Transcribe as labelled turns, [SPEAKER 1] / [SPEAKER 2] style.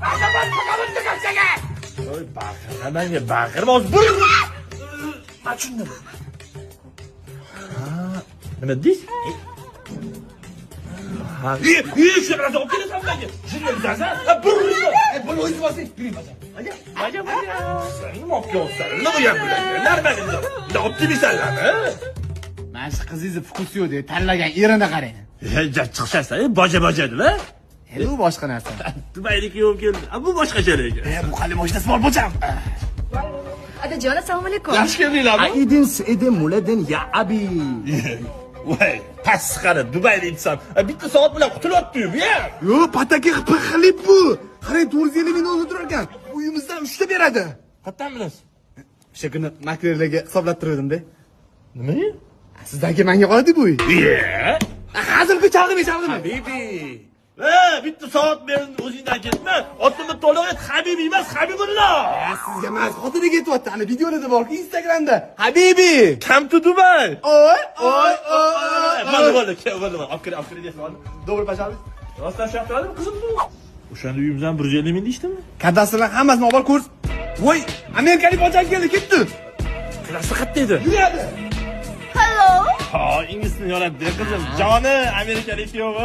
[SPEAKER 1] Anaman chiqaverdi qanchaga.
[SPEAKER 2] Voy baqirma menga, baqirma hozir bir. Men tushundim. Ha, nima deysiz? Ha, shu bilan olib kelasan menga. Shunday bilasan? Ha, bir.
[SPEAKER 1] Buni o'zingiz bosing. Yuring baja.
[SPEAKER 2] Baja. Sen nima olib kelsan? Nima bu gap bilan? Narmani nima olib kelasanlarmi?
[SPEAKER 1] Mana shu qizingizni fukusi yo'q deb tanlagan erini qarang.
[SPEAKER 2] Chiqishasa, baja deb-a?
[SPEAKER 1] Bu boshqa narsa.
[SPEAKER 2] Dubaylik yo'q keldi. Bu boshqacha lekin.
[SPEAKER 1] Bu qalin mashinasi bor bo'cham.
[SPEAKER 3] Adajon, assalomu alaykum.
[SPEAKER 2] Yaxshi keldinglarmi?
[SPEAKER 1] Idin muladin ya abi.
[SPEAKER 2] Voy, past qara Dubayda inson. Bitta soat bilan qutulyapti-yu, bu yer.
[SPEAKER 1] Yo, pataki qilib bu. Qarang, 450 ming o'zi turar ekan. Uyimizdan 3 ta beradi.
[SPEAKER 2] Qayerdan bilasiz?
[SPEAKER 1] O'sha kuni maklerlarga hisoblattirdim-da.
[SPEAKER 2] Nima?
[SPEAKER 1] Sizdan keyin menga qoladi bu uy.
[SPEAKER 2] Ye.
[SPEAKER 1] Hozirgi chalg'imi.
[SPEAKER 2] Habibi. Bitta soat men o'zingdan ketma. Otimni to'liq et, Habibi emas, Habibullo.
[SPEAKER 1] Sizga emas, xotiniga aytyapti. Ana videolarda bor, Instagramda. Habibi.
[SPEAKER 2] Come to Dubai.
[SPEAKER 1] Oy.
[SPEAKER 2] Bo'ldi. Olib kir deyapman.
[SPEAKER 1] Добрый пожалуйста.
[SPEAKER 2] Rostdan shaqtiradimi qizim bu? O'shanda uyimizdan 150 ming deyishdimi?
[SPEAKER 1] Kadastrini hammasini olib kurs. Voy, amerikalik bojak keldi, ketdi.
[SPEAKER 2] Klassa qayerda edi?
[SPEAKER 1] Yuradi.
[SPEAKER 3] Hello.
[SPEAKER 2] Ha, inglizini yoradi, qizim. Joni amerikalik yo'q.